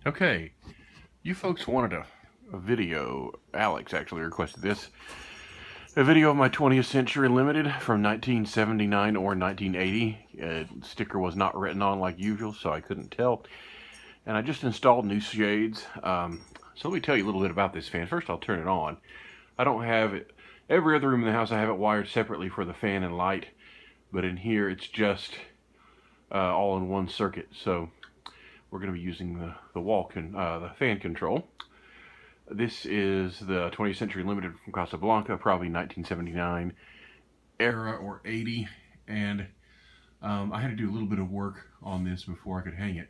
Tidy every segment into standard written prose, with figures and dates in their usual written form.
Okay, you folks wanted a video. Alex actually requested this. A video of my 20th Century Limited from 1979 or 1980. Sticker was not written on like usual, so I couldn't tell. And I just installed new shades. So let me tell you a little bit about this fan. First, I'll turn it on. I don't have it. Every other room in the house, I have it wired separately for the fan and light. But in here, it's just all in one circuit. So we're going to be using the fan control. This is the 20th Century Limited from Casablanca, probably 1979 era or 80, and I had to do a little bit of work on this before I could hang it.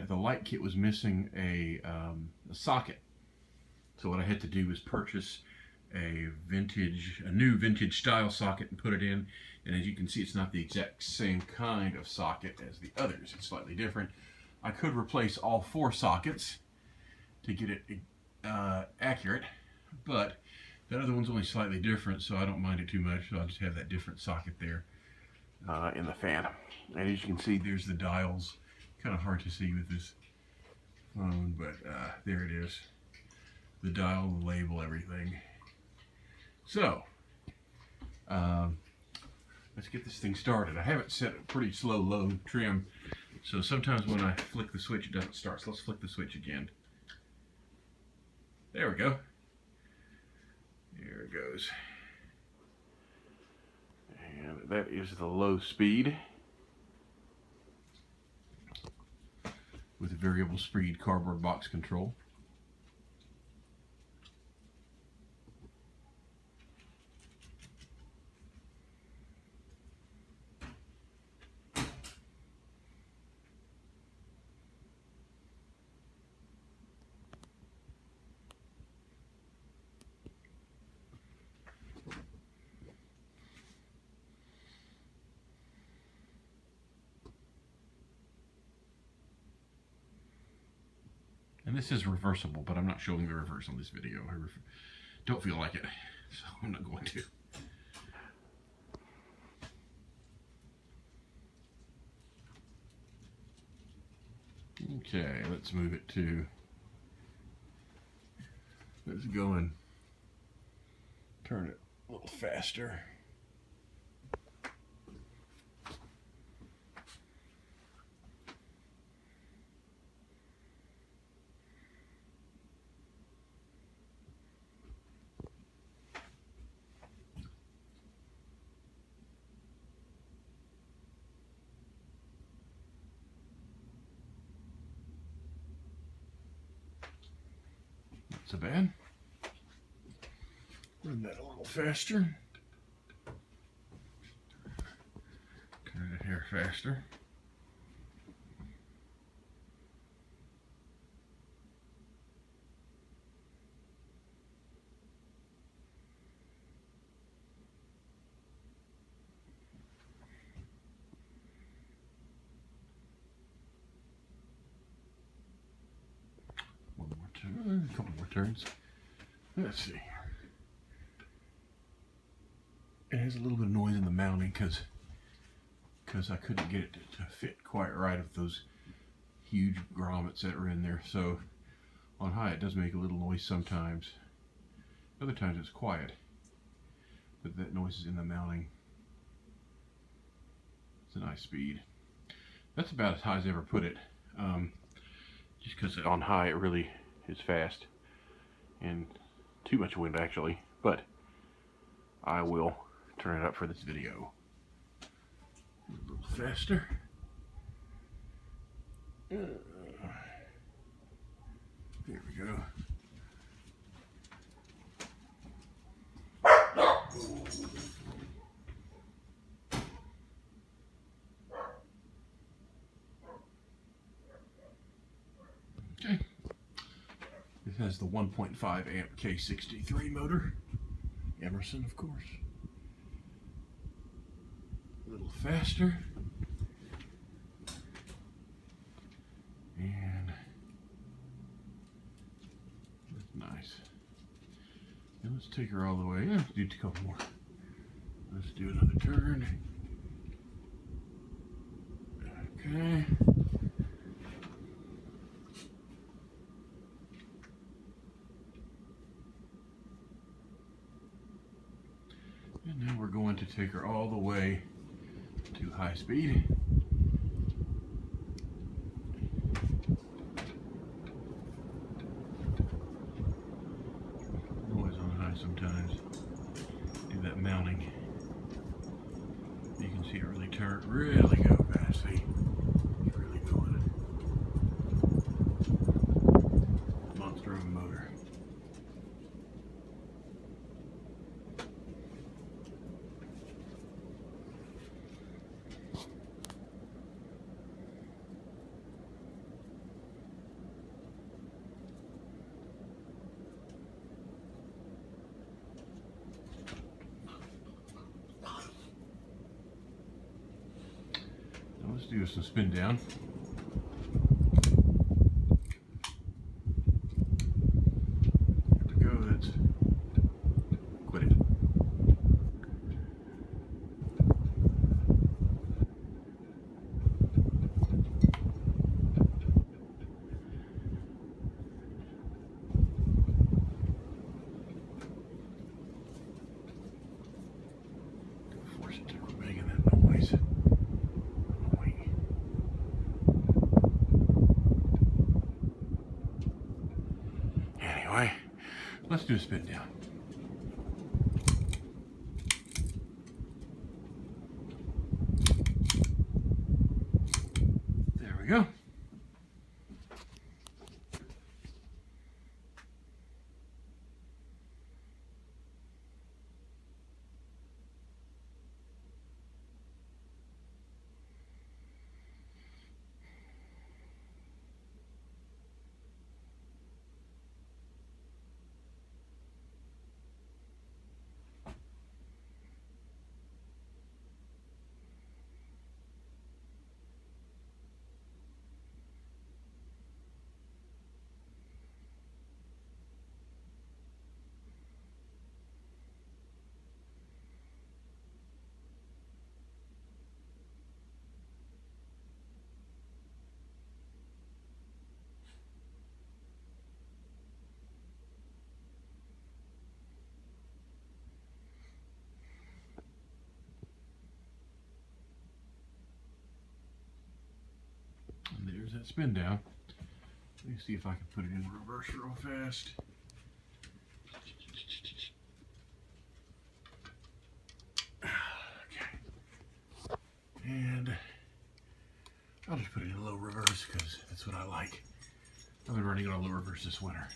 The light kit was missing a socket, so what I had to do was purchase a new vintage style socket and put it in. And as you can see, it's not the exact same kind of socket as the others. It's slightly different. I could replace all 4 sockets to get it accurate, but that other one's only slightly different, so I don't mind it too much. So I'll just have that different socket there in the fan. And as you can see, there's the dials. Kind of hard to see with this phone, but there it is. The dial, the label, everything. So let's get this thing started. I have it set at pretty slow low trim, so sometimes when I flick the switch it doesn't start. So let's flick the switch again. There we go. There it goes. And that is the low speed with variable speed cardboard box control. And this is reversible, but I'm not showing the reverse on this video. I don't feel like it, so I'm not going to. Okay, let's move it to, let's go and turn it a little faster. Not so bad. Run that a little faster. Turn it here faster. One more turn, a couple more turns. Let's see. It has a little bit of noise in the mounting because I couldn't get it to fit quite right with those huge grommets that are in there. So on high it does make a little noise sometimes. Other times it's quiet, but that noise is in the mounting. It's a nice speed. That's about as high as I ever put it. Just because on high it really is fast and too much wind actually, but I will turn it up for this video. A little faster. There we go. Okay. It has the 1.5 amp K63 motor. Emerson, of course. A little faster. And that's nice. And let's take her all the way. Yeah, do a couple more. Let's do another turn. Okay. take her all the way to high speed. Always on high sometimes. Do that mounting. You can see it really turn, really go fast. See, it's really going. Monster of a motor. Let's do some spin down. There we go, that's quit it. Force it to quit making that noise. Anyway, let's do a spin down. There we go. And there's that spin down. Let me see if I can put it in reverse real fast. Okay. And I'll just put it in low reverse because that's what I like. I've been running on low reverse this winter.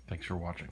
Thanks for watching.